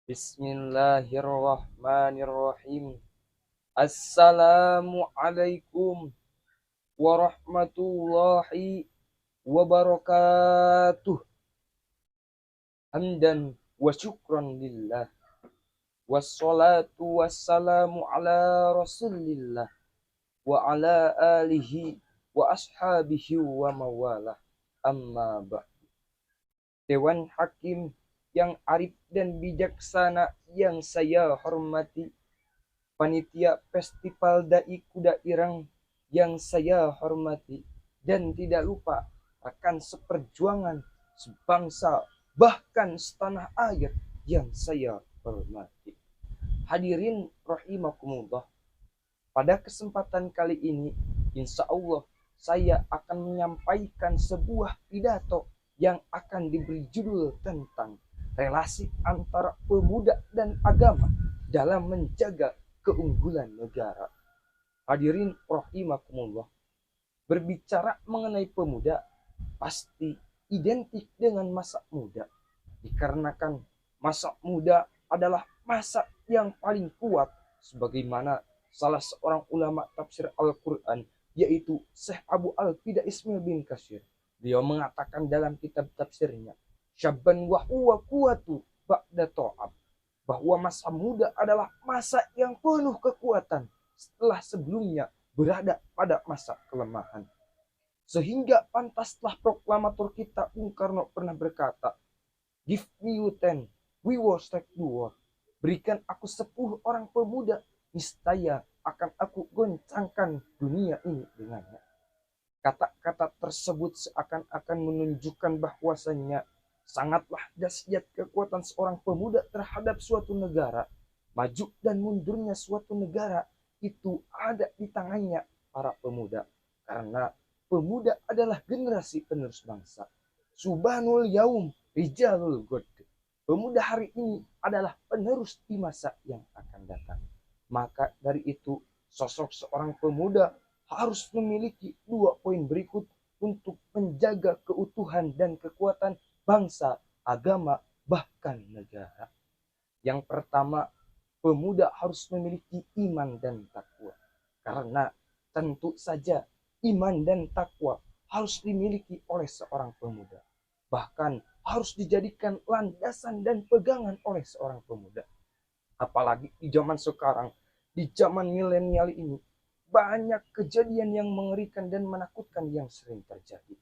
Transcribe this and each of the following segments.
Bismillahirrahmanirrahim. Assalamualaikum warahmatullahi wabarakatuh. Hamdan wa syukran lillah. Wassalatu wassalamu ala rasulillah. Wa ala alihi wa ashabihi wa mawalah. Amma ba'd. Dewan Hakim yang arif dan bijaksana yang saya hormati, panitia Festival Dai Kuda Irang yang saya hormati, dan tidak lupa rekan seperjuangan, sebangsa, bahkan setanah air yang saya hormati. Hadirin rahimakumullah, pada kesempatan kali ini insya Allah saya akan menyampaikan sebuah pidato yang akan diberi judul tentang relasi antara pemuda dan agama dalam menjaga keunggulan negara. Hadirin rahimakumullah, berbicara mengenai pemuda pasti identik dengan masa muda, dikarenakan masa muda adalah masa yang paling kuat, sebagaimana salah seorang ulama tafsir Al-Quran, yaitu Syekh Abu Al-Fida Ismail bin Katsir. Beliau mengatakan dalam kitab tafsirnya, Syabban wa huwa kuwatu ba'da ta'ab, bahwa masa muda adalah masa yang penuh kekuatan setelah sebelumnya berada pada masa kelemahan. Sehingga pantaslah proklamator kita Bung Karno pernah berkata, "Give me you 10, we will strike the war." Berikan aku 10 orang pemuda, niscaya akan aku goncangkan dunia ini dengannya. Kata-kata tersebut seakan-akan menunjukkan bahwasannya sangatlah dahsyat kekuatan seorang pemuda terhadap suatu negara. Maju dan mundurnya suatu negara itu ada di tangannya para pemuda. Karena pemuda adalah generasi penerus bangsa. Subhanul yaum rijalul god. Pemuda hari ini adalah penerus di masa yang akan datang. Maka dari itu, sosok seorang pemuda harus memiliki 2 poin berikut untuk menjaga keutuhan dan kekuatan bangsa, agama, bahkan negara. Yang pertama, pemuda harus memiliki iman dan takwa. Karena tentu saja iman dan takwa harus dimiliki oleh seorang pemuda. Bahkan harus dijadikan landasan dan pegangan oleh seorang pemuda. Apalagi di zaman sekarang, di zaman milenial ini, banyak kejadian yang mengerikan dan menakutkan yang sering terjadi.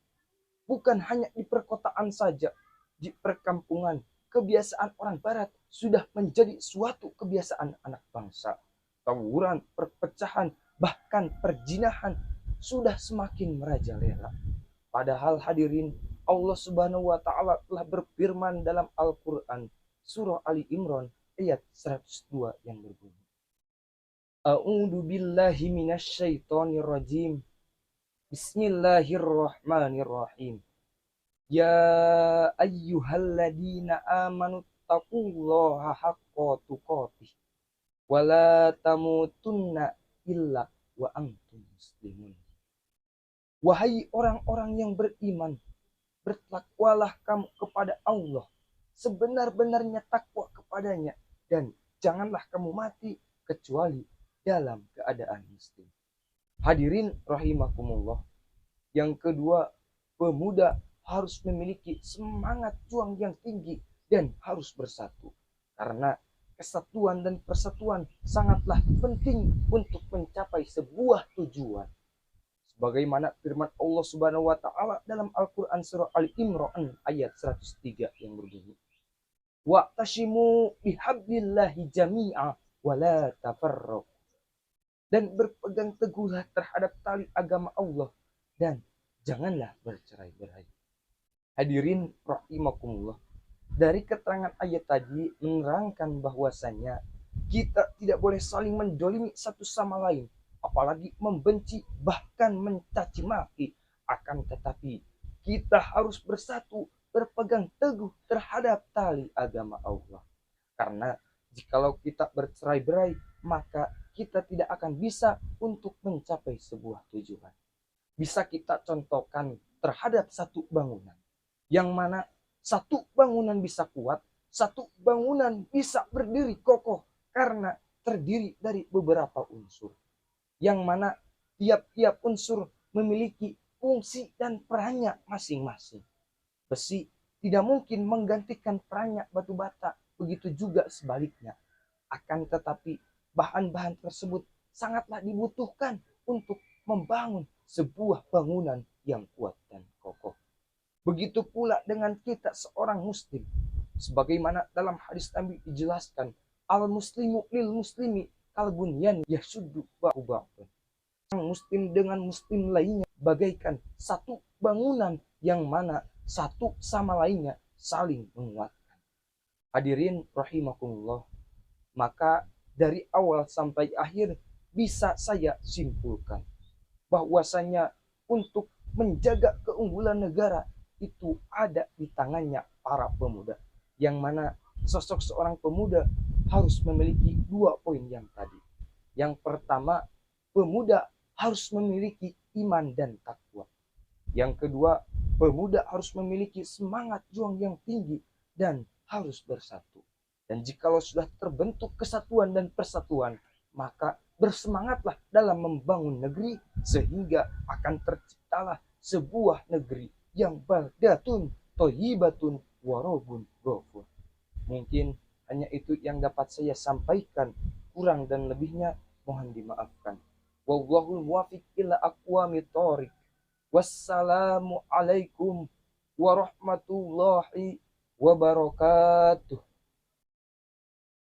Bukan hanya di perkotaan saja, di perkampungan, kebiasaan orang barat sudah menjadi suatu kebiasaan anak bangsa. Tawuran, perpecahan, bahkan perjinahan sudah semakin merajalela. Padahal hadirin, Allah Subhanahu wa taala telah berfirman dalam Al-Qur'an surah Ali Imran ayat 102 yang berbunyi, A'udzu billahi minasyaitonir rajim. Bismillahirrahmanirrahim. Ya ayyuhalladzina amanu taqullaha haqqa tuqatih wa la tamutunna illa wa antum muslimun. Wahai orang-orang yang beriman, bertakwalah kamu kepada Allah sebenar-benarnya takwa kepadanya, dan janganlah kamu mati kecuali dalam keadaan muslim. Hadirin rahimakumullah. Yang kedua, pemuda harus memiliki semangat juang yang tinggi dan harus bersatu. Karena kesatuan dan persatuan sangatlah penting untuk mencapai sebuah tujuan. Sebagaimana firman Allah Subhanahu wa taala dalam Al-Qur'an surah Al-Imran ayat 103 yang berbunyi, "Wa'tasimu bihablillahi jami'a wa la tafarraqu." Dan berpegang teguhlah terhadap tali agama Allah dan janganlah bercerai-berai. Hadirin rahimakumullah, dari keterangan ayat tadi menerangkan bahwasannya kita tidak boleh saling mendolimi satu sama lain, apalagi membenci bahkan mencaci maki. Akan tetapi kita harus bersatu, berpegang teguh terhadap tali agama Allah. Karena jikalau kita bercerai-berai, maka kita tidak akan bisa untuk mencapai sebuah tujuan. Bisa kita contohkan terhadap satu bangunan, yang mana satu bangunan bisa kuat, satu bangunan bisa berdiri kokoh karena terdiri dari beberapa unsur, yang mana tiap-tiap unsur memiliki fungsi dan perannya masing-masing. Besi tidak mungkin menggantikan perannya batu bata, begitu juga sebaliknya. Akan tetapi bahan-bahan tersebut sangatlah dibutuhkan untuk membangun sebuah bangunan yang kuat dan kokoh. Begitu pula dengan kita seorang muslim. Sebagaimana dalam hadis Nabi dijelaskan, al muslimu lil muslimi kal bunyan yasuddu ba'dahu. Muslim dengan muslim lainnya bagaikan satu bangunan yang mana satu sama lainnya saling menguatkan. Hadirin rahimakumullah, maka dari awal sampai akhir bisa saya simpulkan bahwasanya untuk menjaga keunggulan negara itu ada di tangannya para pemuda, yang mana sosok seorang pemuda harus memiliki 2 poin yang tadi. Yang pertama, pemuda harus memiliki iman dan takwa. Yang kedua, pemuda harus memiliki semangat juang yang tinggi dan harus bersatu. Dan jikalau sudah terbentuk kesatuan dan persatuan, maka bersemangatlah dalam membangun negeri, sehingga akan terciptalah sebuah negeri yang baldatun thayyibatun warobun ghafur. Mungkin hanya itu yang dapat saya sampaikan, kurang dan lebihnya mohon dimaafkan. Wallahul muwaffiq ila aqwamit thoriq. Wassalamu alaikum warahmatullahi wabarakatuh.